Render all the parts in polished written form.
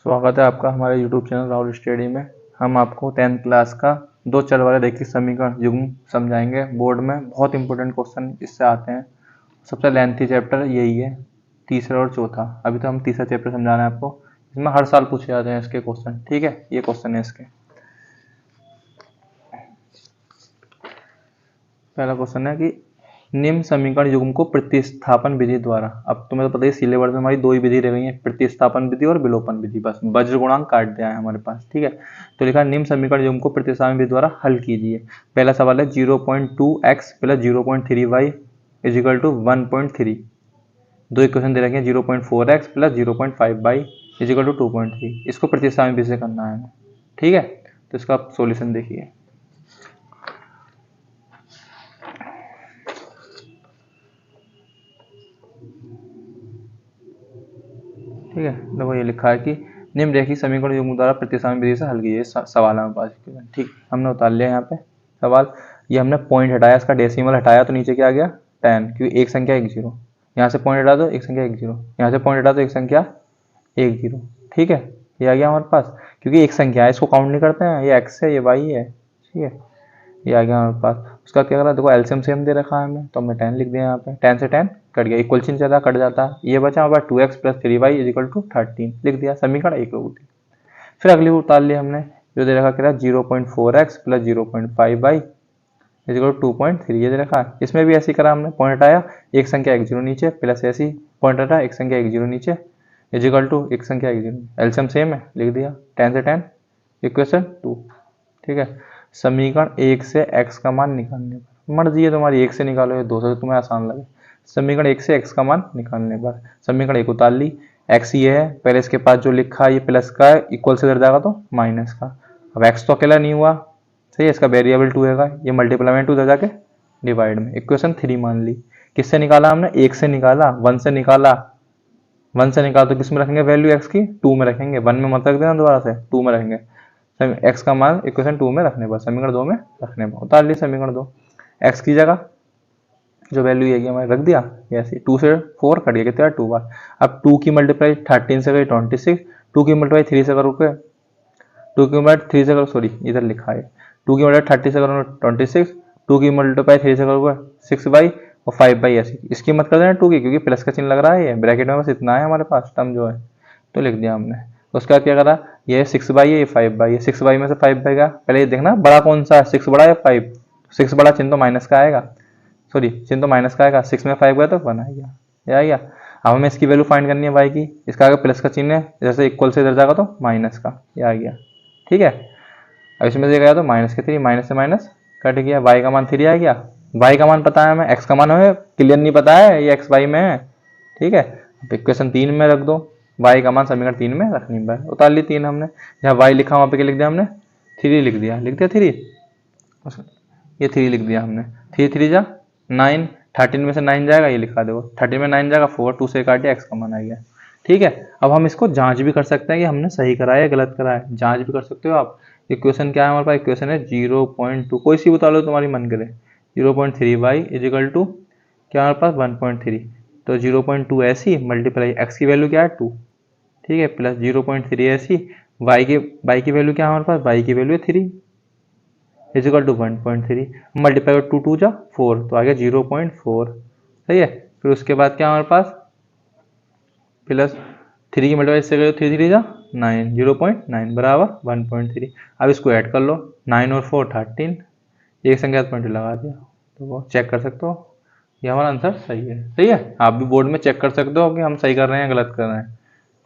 स्वागत है आपका हमारे YouTube चैनल राहुल स्टडी में। हम आपको 10th क्लास का दो चर वाले रैखिक समीकरण युग्म समझाएंगे। बोर्ड में बहुत इंपॉर्टेंट क्वेश्चन इससे आते हैं। सबसे लेंथी चैप्टर यही है, तीसरा और चौथा। अभी तो हम तीसरा चैप्टर समझा रहे हैं आपको। इसमें हर साल पूछे जाते हैं इसके क्वेश्चन, ठीक है। ये क्वेश्चन है इसके। पहला क्वेश्चन है कि निम्न समीकरण युग्म को प्रतिस्थापन विधि द्वारा, अब तुम्हें तो पता ही सिलेबस में हमारी दो ही विधि रह गई है, प्रतिस्थापन विधि और विलोपन विधि। बस वज्र गुणांक काट दिया है हमारे पास, ठीक है। तो लिखा निम्न समीकरण युग्म को प्रतिस्थापन विधि द्वारा हल कीजिए। पहला सवाल है 0.2x plus 0.3y is equal to 1.3। दो इक्वेशन दे रखे हैं 0.4x plus 0.5y is equal to 2.3। इसको प्रतिस्थापन विधि से करना है, ठीक है। तो इसका आप सोल्यूशन देखिए। ठीक है, देखो ये लिखा है कि निम्न रैखिक समीकरण युग्म द्वारा प्रतिस्थापन विधि से हल कीजिए। सवाल है हमारे पास, ठीक। हमने उतार लिया यहाँ पे सवाल। ये हमने पॉइंट हटाया, इसका डेसिमल हटाया तो नीचे क्या आ गया 10, क्योंकि एक संख्या 1 0। यहाँ से पॉइंट हटा दो एक संख्या 1 0, यहाँ से पॉइंट हटा दो एक संख्या 1 0, ठीक है। ये आ गया हमारे पास, क्योंकि एक संख्या है, इसको काउंट नहीं करते हैं। ये x है, ये y है, ठीक है। ये आ गया हमारे पास। उसका क्या करा, देखो एलसीएम सेम दे रखा है हमें, तो हमने 10 लिख दिया यहाँ पे। 10 से 10 कट गया, इक्वल चिन्ह चला कट जाता है। ये बचा हमारे पास 2x plus 3y is equal to 13 लिख दिया। समीकरण एक हो गई। फिर अगली उतार ली हमने, जो दे रखा क्या 0.4x plus 0.5y is equal to 2.3 ये दे रखा है। इसमें भी ऐसे ही करा हमने, पॉइंट हटाया एक संख्या 1 0 नीचे, प्लस ऐसी पॉइंट हटाया एक संख्या 1 0 नीचे इज इक्वल टू एक संख्या 1 0। एलसीएम सेम है, लिख दिया। 10 से 10 इक्वेशन 2, ठीक है। समीकरण 1 से x का मान निकालने पर, मर्जी है तुम्हारी 1 से निकालो या 2 से, तुम्हें आसान लगे। समीकरण 1 से x का मान निकालने पर समीकरण 1 उतार ली। x ये है, पहले इसके पास जो लिखा है ये प्लस का है, इक्वल से इधर जाएगा तो माइनस का। अब x तो अकेला नहीं हुआ, सही है। इसका वेरिएबल 2 है, ये मल्टीप्लाई में 2 इधर जाके डिवाइड में। इक्वेशन 3 मान ली। किससे निकाला हमने, 1 से निकाला, 1 से निकाला। 1 से निकाला तो किस में रखेंगे वैल्यू x की, 2 में रखेंगे। 1 में मत रख देना दोबारा से, 2 में रखेंगे। x का मान इक्वेशन 2 में रखने पर, समीकरण 2 में रखने पर उतार ली समीकरण 2। x की जगह जो वैल्यू है हमारे रख दिया, ऐसे 2 से 4 कट गया, कितना 2 बार। अब 2 की मल्टीप्लाई 13 से करी 26, 2 की मल्टीप्लाई 3 से करोगे, 2 की मल्टीप्लाई 3 से करो, सॉरी इधर लिखा है 2 की मल्टीप्लाई 30 से करो 26, 2 की मल्टीप्लाई 3 से करोगे 6 और 5 ऐसी। इसकी मत कर देना 2 की, क्योंकि प्लस का चिन्ह लग रहा है, ये ब्रैकेट में बस इतना है हमारे पास टर्म जो है, तो लिख दिया हमने। उसके बाद क्या करा, ये 6 है, ये 5 है। 6 में से 5 का पहले ये देखना बड़ा कौन सा है, 6 बड़ा या 5। 6 बड़ा, चिन्ह तो माइनस का आएगा, सॉरी चिन्ह तो माइनस का आएगा। 6 में 5 गया तो 1 आ गया, ये आ गया। अब हमें इसकी वैल्यू फाइंड करनी है y की। इसका आगे प्लस का चिन्ह है, जैसे इक्वल से इधर जाएगा तो माइनस का, ये आ गया, ठीक है। अब इसमें से गया तो माइनस के 3, माइनस से माइनस कट गया। y का मान 3 आ गया। y का मान पता है हमें, x का मान हमें क्लियर नहीं पता है, ये x y में है, ठीक है। अब इक्वेशन 3 में रख दो, y का मान समीकरण 3 में रखनी है। उतार ली 3 हमने, जहाँ y लिखा वहाँ पे क्या लिख दिया हमने, 3 लिख दिया। लिख दिया 3, ये 3 लिख दिया हमने। 3 3 जा 9, 13 में से 9 जाएगा, ये लिखा दो। 13 में 9 जाएगा 4, 2 से काटिए x का मान आ गया, ठीक है। अब हम इसको जांच भी कर सकते हैं कि हमने सही कराया या गलत कराया, जांच भी कर सकते हो आप। इक्वेशन क्या है हमारे पास, इक्वेशन है 0.2, कोई सी बता लो तुम्हारी मन करे। 0.3y इज इक्वल टू क्या हमारे पास 1.3, तो 0.2 ऐसी मल्टीप्लाई x की वैल्यू क्या है 2, ठीक है, प्लस 0.3 ऐसी y की वैल्यू क्या है हमारे पास, y की वैल्यू है 3 इज इक्वल टू 1.3 मल्टीप्लाई 2 2 जा 4, तो आ गया 0.4, सही है। फिर उसके बाद क्या हमारे पास प्लस 3 की मल्टीप्लाई से 3 3 जा 9, 0.9 बराबर 1.3। अब इसको ऐड कर लो, 9 और 4 13, एक संख्या पॉइंट लगा दिया, तो वो चेक कर सकते हो ये हमारा आंसर सही है। सही है, आप भी बोर्ड में चेक कर सकते हो कि हम सही कर रहे हैं गलत कर रहे हैं,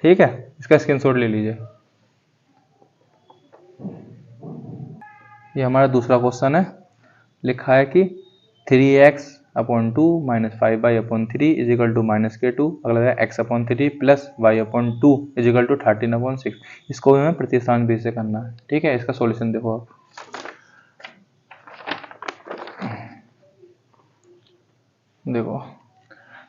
ठीक है। इसका स्क्रीनशॉट ले लीजिए। ये हमारा दूसरा क्वेश्चन है, लिखा है कि 3x/2 minus 5y/3 is equal to -k2, अगला है x/3 plus y/2 is equal to 13/6। इसको भी हमें प्रतिस्थापन विधि से करना है, ठीक है। इसका सॉल्यूशन देखो आप। देखो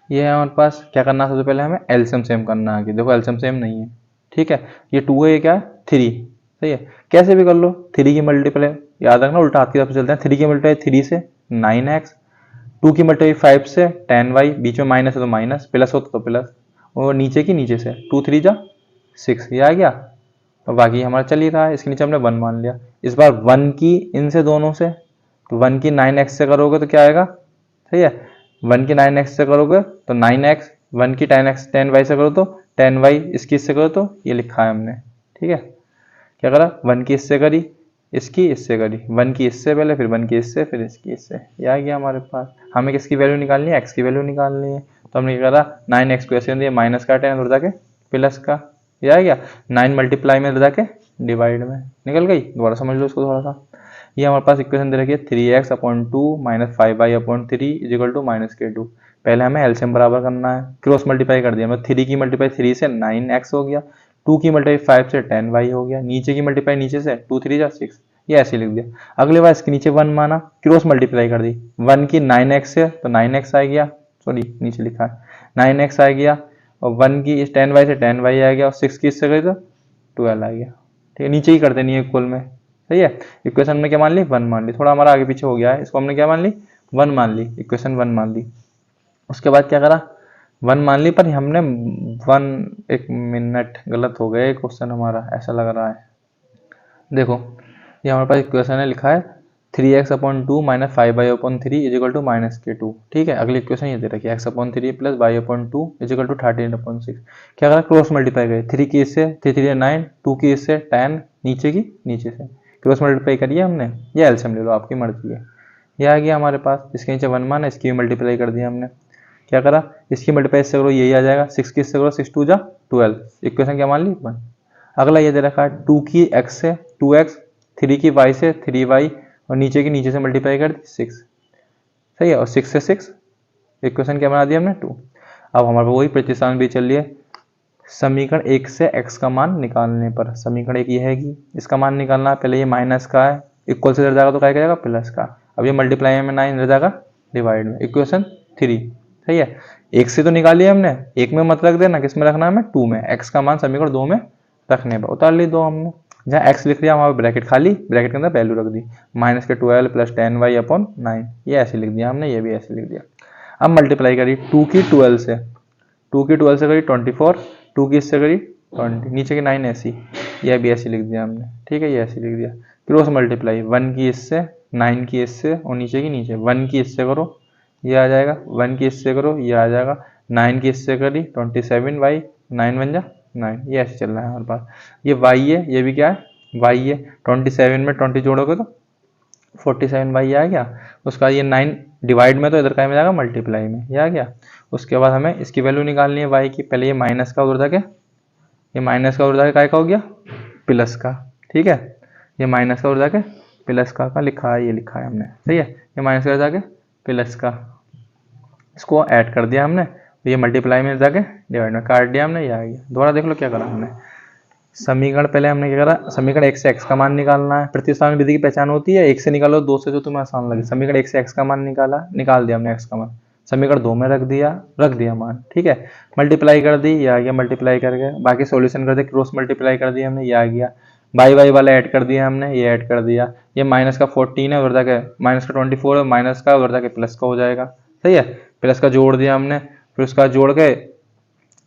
ये है हमारे पास, क्या करना है सबसे पहले हमें एलसीएम सेम करना है। कि देखो एलसीएम सेम नहीं है, ठीक है। ये 2 है, ये क्या है 3, सही है। कैसे भी कर लो, 3 की मल्टीप्लाई याद रखना उल्टा हाथ की तरफ चलते हैं। 3 की मल्टीप्लाई 3 से 9x, 2 की मल्टीप्लाई 5 से 10y, बीच में माइनस है तो माइनस, प्लस हो तो प्लस, और नीचे की नीचे से 2 3 जा 6, ये आ गया। और बाकी हमारा चल ही रहा है। इसके नीचे हमने 1 मान लिया। इस बार 1 की इनसे दोनों से, तो 1 की 9x से करोगे तो क्या आएगा, सही है। 1 की 9x से करोगे तो 9x, 1 की 10y से करो तो 10y, इसकी इससे करो तो ये लिखा है हमने, ठीक है। क्या करा, 1 की इससे करी, इसकी इससे करी, 1 की इससे पहले, फिर 1 की इससे, फिर इसकी इससे, ये आ गया हमारे पास। हमें किसकी वैल्यू निकालनी है, x की वैल्यू निकालनी है। तो हमने क्या करा, 9x को ऐसे दिया, माइनस का 10 उधर जाके प्लस का, ये आ गया 9 मल्टीप्लाई में उधर जाके डिवाइड में निकल गई। दोबारा समझ लो इसको थोड़ा सा। ये हमारे पास इक्वेशन दे रखी है 3x/2 minus 5y/3 is equal to -k2। पहले हमें एलसीएम बराबर करना है, क्रॉस मल्टीप्लाई कर दिया, मतलब 3 की मल्टीप्लाई 3 से 9x हो गया, 2 की मल्टीप्लाई 5 से 10y हो गया, नीचे की मल्टीप्लाई नीचे से 2 3 जा 6, ये ऐसे लिख दिया। अगली बार इसके नीचे 1 माना, क्रॉस मल्टीप्लाई कर दी, 1 की 9x से तो 9x आ गया, सॉरी नीचे लिखा है 9x आ गया, और 1 की इस 10y से 10y आ गया, और 6 की इससे गई तो 12 आ गया, ठीक है। नीचे ही कर देनी है इक्वल में, सही है। इक्वेशन में क्या मान ली, 1 मान ली। थोड़ा हमारा आगे पीछे हो गया है, इसको हमने क्या मान ली, 1 मान ली, इक्वेशन 1 मान ली। उसके बाद क्या करा, 1 मान ली, पर हमने 1, एक मिनट गलत हो गया क्वेश्चन हमारा, ऐसा लग रहा है। देखो ये हमारे पास इक्वेशन है, लिखा है 3x/2 minus 5y/3 is equal to -k2, ठीक है। अगली इक्वेशन ये दे रखी है x/3 plus y/2 is equal to 13/6। क्या करा, क्रॉस मल्टीप्लाई करिए, 3 की इससे 3 3 9, 2 की इससे 10, नीचे की नीचे से क्रॉस मल्टीप्लाई करिए हमने, ये एलसीएम ले लो, आपकी मर्जी है। ये आ गया हमारे पास, इसके नीचे 1 मान है, इसकी मल्टीप्लाई कर दिया हमने। क्या करा, इसकी मल्टीप्लाई इससे करो, यही आ जाएगा, 6 की इससे करो, 6 2 जा 12, इक्वेशन क्या मान ली, 1। अगला ये दे रखा है 2 की x से 2x, 3 की y से 3y, और नीचे की नीचे से मल्टीप्लाई कर दी 6, सही है, और 6 से 6, इक्वेशन क्या बना दिया हमने, 2। अब हमारे पास वही प्रतिस्थापन भी चल रही है, समीकरण 1 से x का मान निकालने पर, समीकरण 1 ये है कि इसका मान निकालना है, पहले ये माइनस का है, इक्वल से इधर जाएगा तो क्या जाएगा, प्लस का। अब ये मल्टीप्लाई में 9 इधर जाएगा डिवाइड में, इक्वेशन 3, सही है। 1 से तो निकाली हमने, 1 में मत रख देना, किस में रखना है, हमें 2 में, x का मान समीकरण 2 में रखने पर उतार ली 2 हमने। जहाँ x लिख दिया वहाँ ब्रैकेट खाली, ब्रैकेट के अंदर वैल्यू रख दी, -12 प्लस 10y/9, ये ऐसे लिख दिया हमने, ये भी ऐसे लिख दिया। अब मल्टीप्लाई करी 2 की 12 से, 2 की 12 से करी 24, 2 की इससे करी 20, नीचे की 9 ऐसी, यह भी ऐसे लिख दिया हमने, ठीक है, ये ऐसे लिख दिया। क्रॉस मल्टीप्लाई 1 की इससे, 9 की इससे, और नीचे की नीचे, 1 की इससे करो ये आ जाएगा, 1 की इससे करो ये आ जाएगा, 9 की इससे करी 27y, 9 बन जा 9, ये ऐसे चल रहा है हमारे पास। ये y है, ये भी क्या है, y है, 27 में 20 जोड़ोगे तो 47y आ गया। उसका ये 9 डिवाइड में, तो इधर का में जाएगा मल्टीप्लाई में, ये आ गया। उसके बाद हमें इसकी वैल्यू निकालनी है y की, पहले ये माइनस का उधर जाके, ये माइनस का उधर जाके काय का हो गया, प्लस का, ठीक है। ये माइनस का उधर जाके प्लस का लिखा है, ये लिखा है हमने, सही है। ये माइनस का जाके प्लस का, इसको ऐड कर दिया हमने, तो ये मल्टीप्लाई में जाके डिवाइड में काट दिया हमने, ये आ गया। दोबारा देख लो क्या करा हमने, समीकरण पहले हमने क्या करा, समीकरण 1 से x का मान निकालना है, प्रतिस्थापन विधि की पहचान होती है 1 से निकालो 2 से, जो तुम्हें आसान लगे। समीकरण 1 से x का मान निकाल दिया हमने, x का मान समीकरण 2 में रख दिया मान, ठीक है। मल्टीप्लाई कर दी, ये आ गया, मल्टीप्लाई करके बाकी सॉल्यूशन कर दे, क्रॉस मल्टीप्लाई कर दिया हमने, ये आ गया। y वाला ऐड कर दिया हमने, ये ऐड कर दिया। ये माइनस का 14 है, उधर जाके माइनस का 24 है, माइनस का उधर जाके प्लस का हो जाएगा, सही है। प्लस का जोड़ दिया हमने, फिर उसका जोड़ के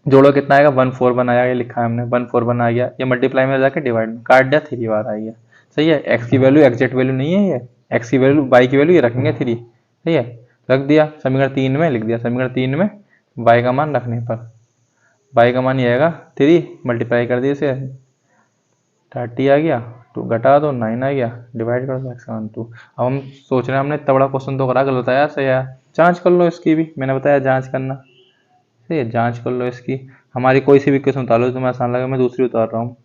जोड़ो कितना आएगा, 1/4 बनाया, ये लिखा है हमने, 1/4 बना गया। ये मल्टीप्लाई में जाके डिवाइड में काट दिया, 3 बार आ गया, सही है। x की वैल्यू एग्जैक्ट वैल्यू नहीं है, ये x की वैल्यू, y की वैल्यू ये रखेंगे 3, सही है। रख दिया, समीकरण 3 में लिख दिया, समीकरण 3 में y का मान रखने पर y का मान ये आएगा 3, मल्टीप्लाई कर दिया इसे 30 आ गया, 2 घटा दो 9 आ गया, डिवाइड कर दो x का मान 2। अब हम सोच रहे हैं हमने इतना बड़ा क्वेश्चन तो करा, गलत आया सही है, जाँच कर लो इसकी भी, मैंने बताया जाँच करना, सही है। जांच कर लो इसकी, हमारी कोई सी भी इक्वेशन उतार लो, तुम्हें आसान लगे, मैं दूसरी उतार रहा हूँ,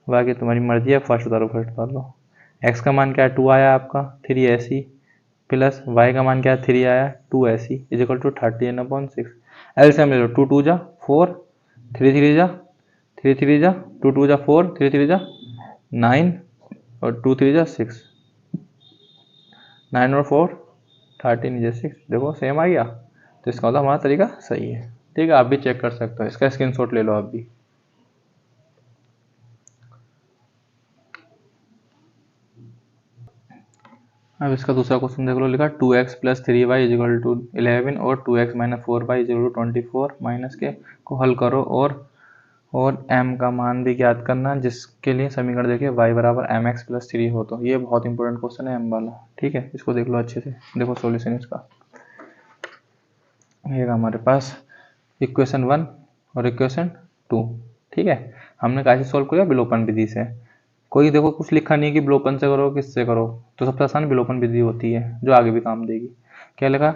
बाकी तुम्हारी मर्जी है, फर्स्ट उतारो फर्स्ट उतार लो। x का मान क्या है, 2 आया आपका, 3 ऐसी, प्लस y का मान क्या है, 3 आया, 2 ऐसी, इज इक्वल टू 13/6। एलसीएम ले लो, 2 2 जा 4, 3 3 जा 3 3 जा 2 2 जा 4, 3 3 जा 9, और 2 3 जा 6, 9 और 4 13 जा 6, देखो सेम आ गया। तो इसका मतलब हमारा तरीका सही है, ठीक है। आप भी चेक कर सकते हो, इसका स्क्रीनशॉट ले लो आप भी। अब इसका दूसरा क्वेश्चन देख लो, लिखा 2x plus 3y is equal to 11 और 2x minus 4y is equal to 24 minus के को हल करो और और m का मान भी ज्ञात करना, जिसके लिए समीकरण देखिए y बराबर mx प्लस 3 हो। तो ये बहुत इंपॉर्टेंट क्वेश्चन है m वाला, ठीक है, इसको देख लो अच्छे से। देखो सॉल्यूशन इसका, ये हमारे पास इक्वेशन 1 और इक्वेशन 2, ठीक है। हमने कैसे सॉल्व किया, विलोपन विधि से। कोई देखो कुछ लिखा नहीं कि विलोपन से करो किससे करो, तो सबसे आसान विलोपन विधि होती है जो आगे भी काम देगी। क्या लिखा,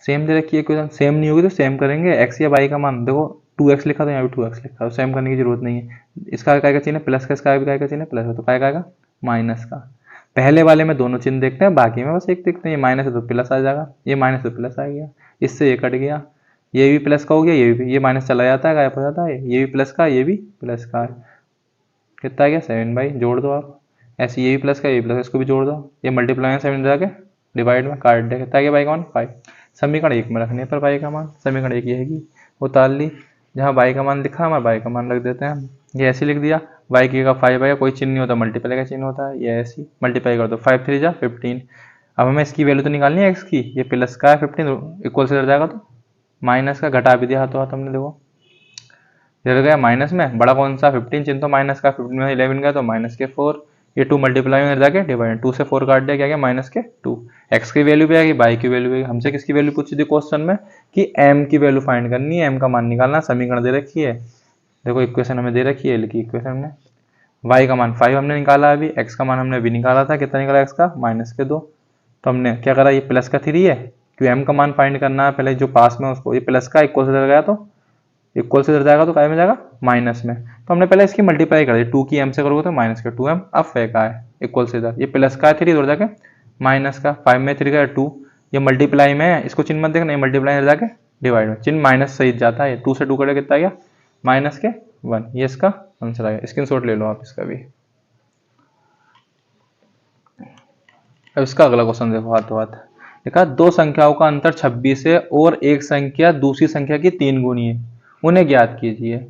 सेम दे रखी है इक्वेशन, सेम नहीं होगी तो सेम करेंगे। x या y का मान देखो 2x लिखा तो यहाँ भी 2x लिखा, सेम करने की जरूरत नहीं है। इसका काय का चिन्ह प्लस का, इसका भी काय का चिन्ह प्लस है, तो काय का आएगा माइनस का। पहले वाले में दोनों चिन्ह देखते हैं, बाकी में बस एक देखते हैं। ये माइनस है तो प्लस आ जाएगा, ये माइनस है तो प्लस आ गया, इससे ये कट गया, ये भी प्लस का हो गया, ये माइनस चला जाता है, गायब हो जाता है। ये भी प्लस का, ये भी प्लस का है, कितना आ गया 7 भाई, जोड़ दो आप। ऐसे ये भी प्लस का, ये भी प्लस, इसको भी जोड़ दो। ये मल्टीप्लाई में 7 जाके डिवाइड में काट दे, कितना आ गया बाई का मान 5। समीकरण 1 में रखने पर बाई का मान, समीकरण 1 ये है, उतार ली। जहाँ बाई का मान लिखा हमारा बाई का मान रख देते हैं। ये ऐसे लिख दिया, बाई की का 5 आएगा, कोई चिन्ह नहीं होता, मल्टीप्लाई का चिन्ह होता है। ये ऐसी मल्टीप्लाई कर दो, 5 3 जा 15। अब हमें इसकी वैल्यू तो निकालनी है एक्स की, ये प्लस का है 15 इक्वल से लड़ जाएगा, तो माइनस का घटा भी दिया हाथों हाथ हमने, देखो इधर गया माइनस में, बड़ा कौन सा 15, चिन्ह तो माइनस का, 15 में 11 गया तो माइनस के 4, ये 2 मल्टीप्लाई में जाके डिवाइड, 2 से 4 काट दिया, क्या गया माइनस के 2। एक्स की वैल्यू भी आएगी, बाई की वैल्यू भी आएगी। हमसे किसकी वैल्यू पूछी थी क्वेश्चन में कि m की वैल्यू फाइंड करनी है, m का मान निकालना। समीकरण दे रखी है, देखो इक्वेशन हमें दे रखी है, लिखी इक्वेशन में y का मान 5 हमने निकाला, अभी x का मान हमने अभी निकाला था, कितना निकाला x का माइनस के 2। तो हमने क्या करा, ये प्लस का 3 है, क्यों m का मान फाइंड करना है पहले जो पास में उसको, ये प्लस का इक्वल से लग गया तो इक्वल से इधर जाएगा तो काय में जाएगा माइनस में। तो हमने पहले इसकी मल्टीप्लाई कर दी, 2 की m से करोगे तो माइनस का 2m, अब फे का है इक्वल से इधर, ये प्लस का है 3 इधर जाके माइनस का, 5 में 3 का 2, ये मल्टीप्लाई में है, इसको चिन्ह मत देखना, ये मल्टीप्लाई इधर जाके डिवाइड में, चिन्ह माइनस सहित जाता है। 2 से 2 कटे कितना गया माइनस के 1, ये इसका आंसर आएगा। स्क्रीनशॉट ले लो आप इसका भी। अब इसका अगला क्वेश्चन देखो हाथों हाथ, देखा दो संख्याओं का अंतर 26 है और एक संख्या दूसरी संख्या की 3 गुनी है, उन्हें ज्ञात कीजिए।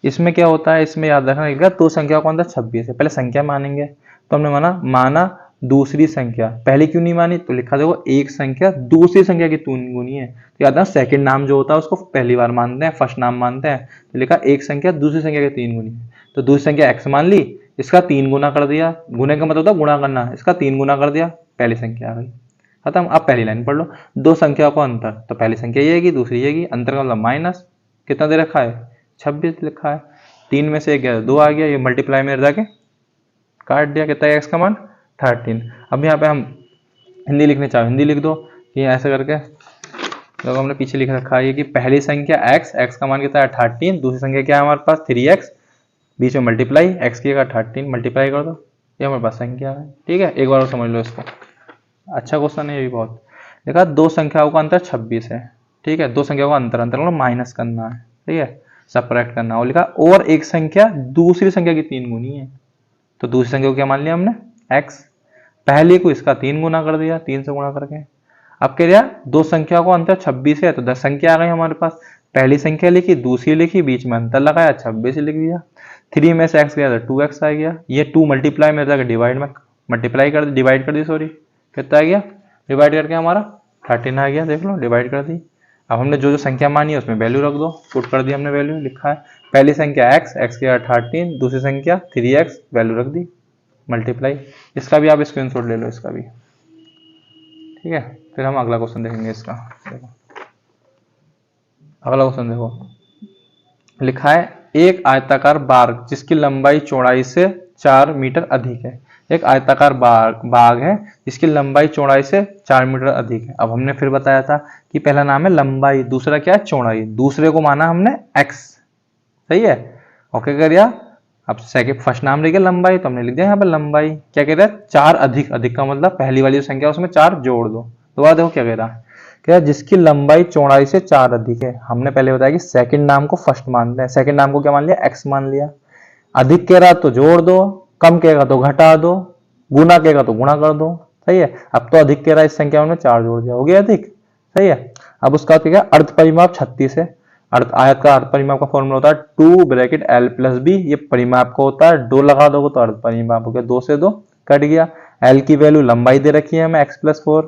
इसमें क्या होता है, इसमें याद रखना, दो संख्याओं का अंतर 26 है, पहले संख्या मानेंगे, तो हमने माना दूसरी संख्या, पहले क्यों नहीं मानी, तो लिखा देखो एक संख्या दूसरी संख्या की 3 गुनी है, तो याद रखना सेकंड नाम जो होता है उसको पहली बार मानते हैं, फर्स्ट नाम मानते हैं। तो लिखा एक संख्या दूसरी संख्या की 3 गुनी है, तो दूसरी संख्या x मान ली, इसका 3 गुना कर दिया, गुने का मतलब होता है गुणा करना, इसका 3 गुना कर दिया, पहली संख्या आ गई खत्म। अब पहली लाइन पढ़ लो, दो संख्याओं का अंतर, तो पहली संख्या ये है दूसरी ये, अंतर का मतलब माइनस, कितना दे रखा है 26 लिखा है, 3 में से 1 गया 2 आ गया, ये मल्टीप्लाई में जाके काट दिया, कितना है x का मान 13। अब यहाँ पे हम हिंदी लिखने चाहो हिंदी लिख दो, कि ऐसे करके तो हमने पीछे लिख रखा है कि पहली संख्या x का मान कितना है 13, दूसरी संख्या क्या है हमारे पास 3x, बीच में मल्टीप्लाई x की 13 मल्टीप्लाई कर दो, ये हमारे पास संख्या है। ठीक है, एक बार और समझ लो इसको, अच्छा क्वेश्चन है ये भी बहुत। देखा दो संख्याओं का अंतर 26 है, ठीक है, दो संख्याओं का अंतर मतलब माइनस करना है, ठीक है, सब्ट्रैक्ट करना, और लिखा और एक संख्या दूसरी संख्या की 3 गुनी है, तो दूसरी संख्या को क्या मान लिया हमने x, पहले को इसका 3 गुना कर दिया, 3 से गुना करके। अब कह दिया दो संख्या को अंतर 26 है, तो 10 संख्या आ गई हमारे पास, पहली संख्या लिखी दूसरी लिखी, बीच में अंतर लगाया 26 लिख दिया, 3 में से x गया तो 2x आ गया, ये 2 मल्टीप्लाई में जाकर डिवाइड में मल्टीप्लाई कर डिवाइड कर दी, सॉरी कितना आ गया डिवाइड करके हमारा 13 आ गया, देख लो डिवाइड कर दी। अब हमने जो जो संख्या मानी है उसमें वैल्यू रख दो, पुट कर दी हमने, वैल्यू लिखा है पहली संख्या x की 13, दूसरी संख्या 3x, वैल्यू रख दी मल्टीप्लाई। इसका भी आप स्क्रीनशॉट ले लो इसका भी, ठीक है। फिर हम अगला क्वेश्चन देखेंगे इसका, देखो अगला क्वेश्चन देखो, लिखा है एक आयताकार बाग जिसकी लंबाई चौड़ाई से 4 मीटर अधिक है, एक आयताकार बाग है जिसकी लंबाई चौड़ाई से 4 मीटर अधिक है। अब हमने फिर बताया था कि पहला नाम है लंबाई, दूसरा क्या है चौड़ाई, दूसरे को माना हमने x, सही है, ओके कर दिया। अब सेकंड फर्स्ट नाम लिख गया लंबाई, तो हमने लिख दिया यहाँ पर लंबाई, क्या कह रहा है 4 अधिक, अधिक का मतलब पहली वाली जो संख्या उसमें 4 जोड़ दो, दोबारा देखो क्या कह रहा है, क्या जिसकी लंबाई चौड़ाई से 4 अधिक है। हमने पहले बताया कि सेकंड नाम को फर्स्ट मानते हैं, सेकंड नाम को क्या मान लिया x मान लिया, अधिक कह रहा तो जोड़ दो, कम कहेगा तो घटा दो, गुना कहेगा तो गुणा कर दो, सही है। अब तो अधिक कह रहा है इस संख्या में 4 जोड़ दिया, हो गया अधिक, सही है। अब उसका क्या अर्ध परिमाप 36 है, अर्ध आयत का अर्ध परिमाप का फॉर्मूला होता है 2 ब्रैकेट l प्लस b, ये परिमाप का होता है, 2 लगा दोगे तो अर्ध परिमाप हो गया, 2 से 2 कट गया, l की वैल्यू लंबाई दे रखी है हमें x प्लस 4,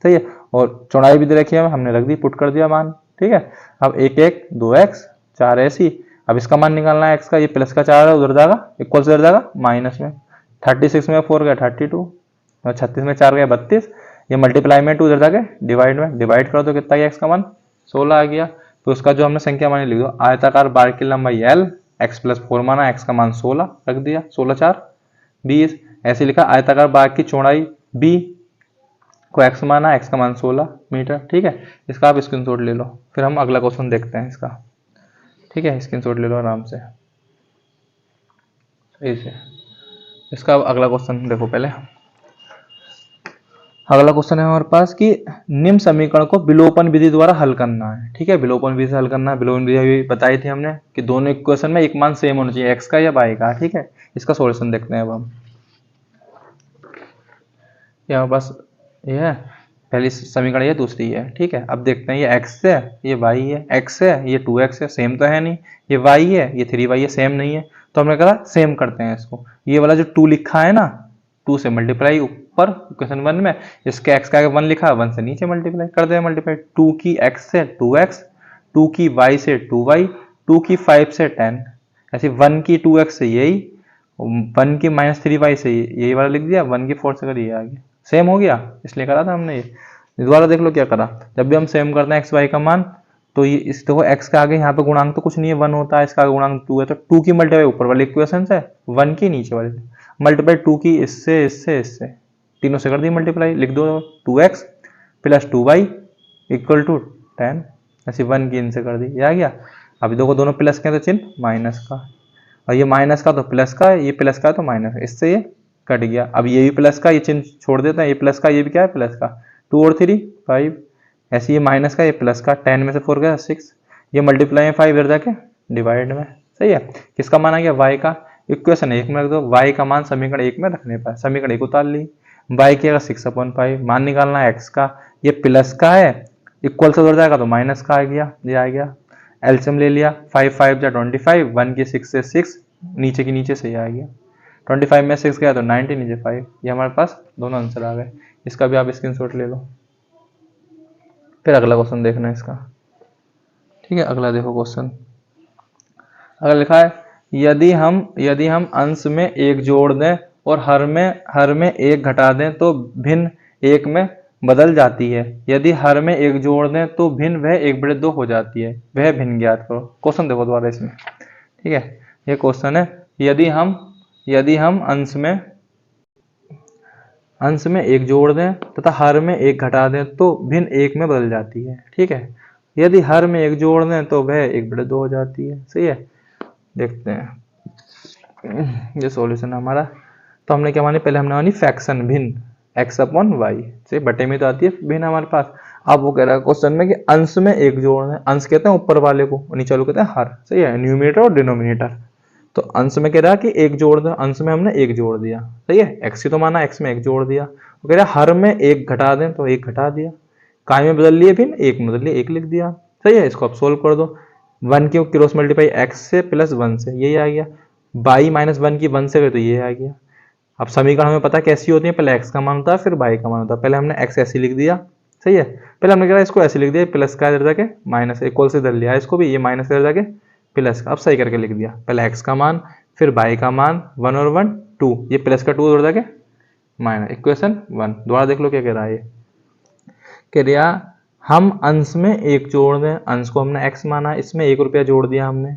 सही है, और चौड़ाई भी दे रखी है हमने रख दी, पुट कर दिया मान, ठीक है। अब 1 1 2x 4 ऐसी, अब इसका मान निकालना है एक्स का, ये प्लस का 4 है उधर जाएगा, इक्वल से उधर जाएगा माइनस में। 36 में 4 गया 32 और 36 में 4 गया 32, ये मल्टीप्लाई में 2 इधर जाके डिवाइड में, डिवाइड करो तो कितना गया एक्स का मान 16 आ गया। तो उसका जो हमने संख्या मानी लिख दो, आयताकार बार की लंबाई l, x प्लस 4 माना, x का मान 16 रख दिया, 16 4 20। ऐसे लिखा आयताकार बार की चौड़ाई b को x माना, x का मान 16 मीटर। ठीक है, इसका आप स्क्रीनशॉट ले लो, फिर हम अगला क्वेश्चन देखते हैं इसका। ठीक है, स्क्रीनशॉट ले लो आराम से सही से। इसका अगला क्वेश्चन देखो पहले। अगला क्वेश्चन है हमारे पास कि निम्न समीकरण को विलोपन विधि द्वारा हल करना है। ठीक है, विलोपन विधि से हल करना है। विलोपन विधि अभी बताई थी हमने कि दोनों इक्वेशन में एक मान सेम होना चाहिए, एक्स का या वाई का। ठीक है, इसका सॉल्यूशन देखते हैं अब हम। ये हमारे पास ये है पहली समीकरण, ये दूसरी है। ठीक है, अब देखते हैं ये एक्स है, ये वाई है, एक्स है ये 2x है, सेम तो है नहीं, ये वाई है ये 3y है, सेम नहीं है। तो हमने कहा सेम करते हैं इसको। ये वाला जो 2 लिखा है ना, 2 से मल्टीप्लाई ऊपर इक्वेशन 1 में, इसके x का 1 लिखा है, 1 से नीचे मल्टीप्लाई कर दे मल्टीप्लाई। 2 की x से 2x, 2 की y से 2y, 2 की 5 से 10, ऐसे 1 की 2x से यही, 1 की -3y से यही वाला लिख दिया, 1 की 4 से कर ये आ गया, सेम हो गया, इसलिए करा था हमने ये। दोबारा देख लो क्या करा, जब भी हम सेम करते हैं एक्स वाई का मान, तो ये इस देखो एक्स का आगे यहाँ पे गुणांक तो कुछ नहीं है, 1 होता है, इसका गुणांक 2 है, तो 2 की मल्टीप्लाई ऊपर वाले इक्वेशन से, 1 की नीचे वाले से, मल्टीप्लाई 2 की इससे इससे इससे, तीनों से कर दी मल्टीप्लाई। लिख दो 2x plus 2y equal to 10, ऐसे 1 की इनसे कर दी, ये आ गया। अब देखो दोनों प्लस के तो चिन्ह माइनस का, और ये माइनस का तो प्लस का, ये प्लस का तो माइनस, इससे ये कट गया। अब ये भी प्लस का, ये चिन्ह छोड़ देते हैं, ये प्लस का, ये भी क्या है प्लस का, 2 और 3 5, ऐसे ये माइनस का, ये प्लस का, 10 में से 4 गया 6, ये मल्टीप्लाई में 5 इधर जाके डिवाइड में। सही है, किसका मान आ गया y का। इक्वेशन 1 में रख दो, y का मान समीकरण 1 में रखने पर समीकरण 1 उतार ली, y की 6/5, मान निकालना है x का, ये प्लस का है, इक्वल से उधर जाएगा तो माइनस का आ गया, ये आ गया। एलसीएम ले लिया, 5 5 जा 25, 1 की 6 से 6, नीचे की नीचे से ये आ गया, 25 में 6 गया तो 90, नीचे 5, ये हमारे पास दोनों आंसर आ गए। इसका भी आप स्क्रीनशॉट ले लो, फिर अगला क्वेश्चन देखना है इसका। ठीक है, अगला देखो क्वेश्चन, अगला लिखा है यदि हम अंश में 1 जोड़ दें और हर में 1 घटा दें तो भिन्न 1 में बदल जाती है। यदि हर में 1 जोड़ दें तो भिन्न वह 1/2 हो जाती है, वह भिन्न ज्ञात करो। क्वेश्चन देखो दोबारा इसमें। ठीक है, ये क्वेश्चन है, यदि हम अंश में 1 जोड़ दें तथा हर में 1 घटा दें तो भिन्न 1 में बदल जाती है। ठीक है, यदि हर में 1 जोड़ दें तो वह 1/2 हो जाती है। सही है, देखते हैं ये सॉल्यूशन है हमारा। तो हमने क्या मानी, पहले हमने मानी फ्रैक्शन भिन्न x/y से, बटे में तो आती है भिन्न हमारे पास। अब वो कह रहा है क्वेश्चन में कि अंश में 1 जोड़ दें, अंश कहते हैं ऊपर वाले को, नीचे वाले को कहते हैं हर। सही है, न्यूमरेटर और डिनोमिनेटर। तो अंश में कह रहा है कि 1 जोड़ दो, अंश में हमने 1 जोड़ दिया। सही है, x की तो माना, x में 1 जोड़ दिया। वो कह रहा है हर में 1 घटा दें तो 1 घटा दिया, काय में बदल लिए फिर 1 में बदल लिए, 1 लिख दिया। सही है, इसको आप सोल्व कर दो, 1 की क्रॉस मल्टीप्लाई x से प्लस 1 से, यही आ गया। y माइनस 1 की 1 से गए तो ये आ गया। अब समीकरण हमें पता कैसी होती है, पहले x का मान होता है फिर y का मान होता है। पहले हमने x ऐसे लिख दिया, सही है, पहले हमने क्या इसको ऐसे लिख दिया, प्लस का इधर जाके माइनस, इक्वल से इधर लिया इसको भी, ये माइनस इधर जाके प्लस का, अब सही करके लिख दिया, पहले x का मान फिर y का मान, 1 और 1 2, ये प्लस का 2 उधर जाके माइनस, इक्वेशन 1। दोबारा देख लो क्या कह रहा है, ये कह रहा हम अंश में 1 जोड़ दें, अंश को हमने x माना, इसमें 1 रुपया जोड़ दिया हमने।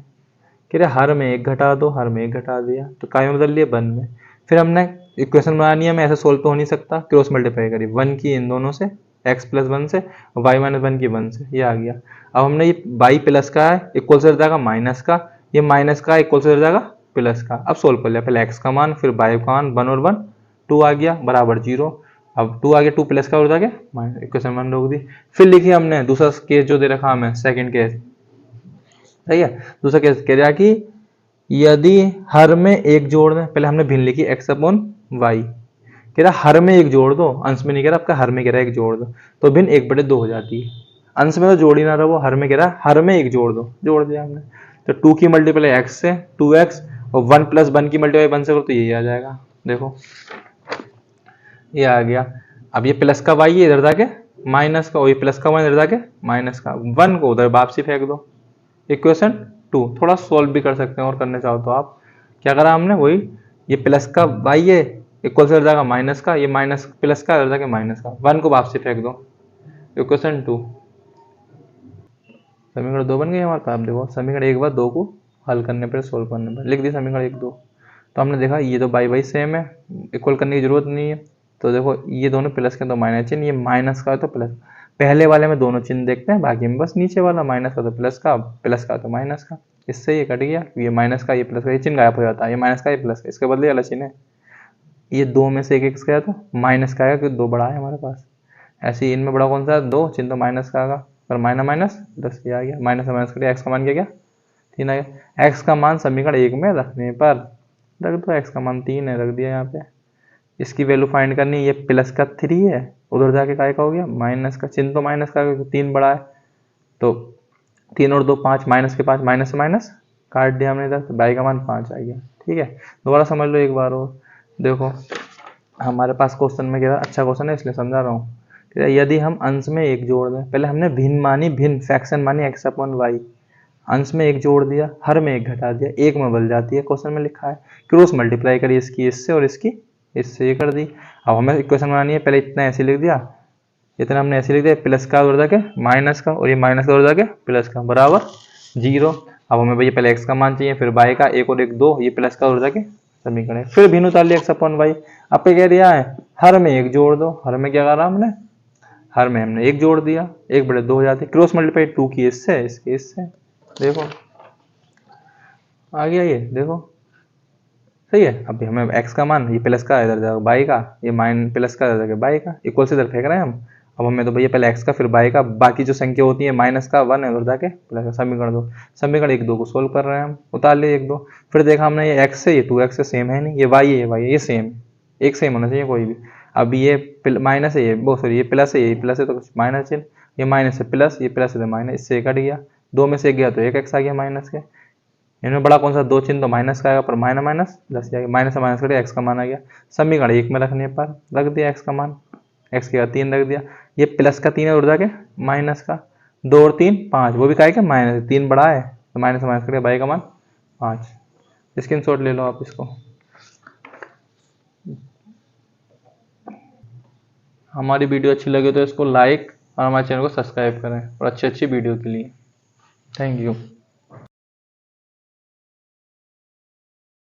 कह रहा हर में 1 घटा दो, हर में 1 घटा दिया, तो काय में बदल लिए 1 में। फिर हमने इक्वेशन बनानी है, मैं ऐसे सोल्व तो हो नहीं सकता, क्रॉस मल्टीप्लाई करी 1 की इन दोनों से, x प्लस 1 से, y माइनस 1 की 1 से, ये आ गया। अब हमने ये y प्लस का है, इक्वल से जाएगा माइनस का, ये माइनस का इक्वल से जाएगा प्लस का। अब सोल्व कर लिया, पहले x का मान फिर y का मान, 1 और 1 2 आ गया बराबर 0। अब 2 आ गया, 2 प्लस का उड़ गया माइनस, इक्वेशन 1 रोक दी। फिर लिखी हमने दूसरा केस जो दे रखा हमें, सेकंड केस। सही है, दूसरा केस कह रहा कि यदि हर में 1 जोड़ दें, पहले हमने भिन्न लिखी x/y, कह रहा हर में 1 जोड़ दो, अंश में नहीं कह रहा, आपका हर में कह रहा है 1 जोड़ दो, तो भिन्न 1/2 हो जाती है। अंश में तो जोड़ ही ना रहा, वो हर में कह रहा है हर में 1 जोड़ दो, जोड़ दिया हमने। तो 2 की मल्टीप्लाई x से 2x और 1 प्लस 1 की मल्टीप्लाई 1 से करो तो यही आ जाएगा। देखो ये आ गया। अब ये प्लस का y, ये इधर जाके माइनस का, और ये प्लस का 1 इधर जाके माइनस का, 1 को उधर वापसी फेंक दो, इक्वेशन 2। थोड़ा सोल्व भी कर सकते हैं और करने चाहो तो आप। क्या करा हमने, वही ये प्लस का y है इक्वल से हो जाएगा माइनस का, ये माइनस प्लस का हो जाएगा माइनस का, 1 को वापसी फेंक दो, इक्वेशन 2। समीकरण 2 बन गई हमारे पास। आप देखो समीकरण 1 बार 2 को हल करने पर, सोल्व करने पर लिख दी समीकरण 1 2। तो हमने देखा ये तो बाई बाई सेम है, इक्वल करने की जरूरत नहीं है। तो देखो ये दोनों प्लस के तो माइनस चिन्ह, ये माइनस का है तो प्लस। पहले वाले में दोनों चिन्ह देखते हैं, बाकी में बस नीचे वाला माइनस का तो प्लस का तो माइनस का। इससे ये कट गया, ये माइनस का ये प्लस का, ये चिन्ह गायब हो जाता है, ये माइनस का ये प्लस का, इसके बदले वाला चिन्ह है। ये 2 में से एक किसका है तो माइनस का आएगा, क्योंकि 2 बड़ा है हमारे पास। ऐसे ही इनमें बड़ा कौन सा है, 2, चिन्ह तो माइनस का आएगा, पर माइनस माइनस प्लस ये आ गया, माइनस से माइनस करिए, एक्स का मान क्या 3 आ गया। एक्स का मान समीकरण 1 में रखने पर रख दो, एक्स का मान 3 है, रख दिया यहाँ पे। इसकी वैल्यू फाइंड करनी है, ये प्लस का 3 है, उधर जाके काय का हो गया माइनस का, चिन्ह तो माइनस का क्योंकि 3 बड़ा है। तो 3 और 2 5, माइनस के 5, माइनस से माइनस काट दिया हमने इधर, तो बाई का मान 5 आ गया। ठीक है, दोबारा समझ लो एक बार और। देखो हमारे पास क्वेश्चन में क्या, अच्छा क्वेश्चन है इसलिए समझा रहा हूँ। यदि हम अंश में 1 जोड़ दें, पहले हमने भिन्न मानी, भिन्न फ्रैक्शन मानी x अपॉन वाई, अंश में 1 जोड़ दिया, हर में 1 घटा दिया, 1 में बदल जाती है, क्वेश्चन में लिखा है। क्रॉस मल्टीप्लाई करिए इसकी इससे और इसकी इससे, ये कर दी। अब हमें इक्वेशन बनानी है, पहले इतना ऐसे लिख दिया, इतना हमने ऐसे लिख दिया, प्लस का उधर जाके माइनस का, और ये माइनस का उधर जाके प्लस का, बराबर 0। अब हमें भैया पहले x का मान चाहिए, फिर y का, 1 और 1 2, ये प्लस का उधर जाके समीकरण, फिर भिन्न उतार लिया x अपॉन वाई। अब पे कह दिया है हर में 1 जोड़ दो, हर में क्या करा हमने, हर में हमने 1 जोड़ दिया, 1 बड़े 2 हो जाते, क्रॉस मल्टीप्लाई 2 की इससे, इसके इससे, देखो आ गया ये, देखो सही है। अभी हमें x का मान, ये प्लस का इधर जाएगा y का, ये माइन प्लस का इधर जाएगा y का, इक्वल से इधर फेंक रहे हैं हम। अब हमें तो भैया पहले x का फिर y का, बाकी जो संख्या होती है माइनस का 1 है उधर जाके प्लस का, समीकरण 2, समीकरण 1 2 को सोल्व कर रहे हैं हम, उतार लिए 1 2। फिर देखा हमने ये x है, ये 2x से सेम है नहीं, ये y है, ये y है, ये सेम, एक सेम होना चाहिए कोई भी। अब ये माइनस है, ये सॉरी ये प्लस है, ये प्लस है तो कुछ माइनस चिन्ह, ये माइनस है प्लस, ये प्लस है तो माइनस, इससे कट गया, 2 में से 1 गया तो 1 x आ गया माइनस के। इनमें बड़ा कौन सा, 2 चिन्ह तो माइनस का आएगा, पर माइनस माइनस प्लस जाएगा, माइनस से माइनस करिए, एक्स का मान आ गया। समीकरण 1 में रखने पर रख दिया एक्स का मान, एक्स के बाद 3 रख दिया, ये प्लस का 3 है उड़ जाके माइनस का, 2 और 3 5, वो भी काय के माइनस, 3 बड़ा है तो माइनस से माइनस करिए, बाई का मान 5। स्क्रीनशॉट ले लो आप इसको। हमारी वीडियो अच्छी लगे तो इसको लाइक और हमारे चैनल को सब्सक्राइब करें और अच्छी अच्छी वीडियो के लिए। Thank you.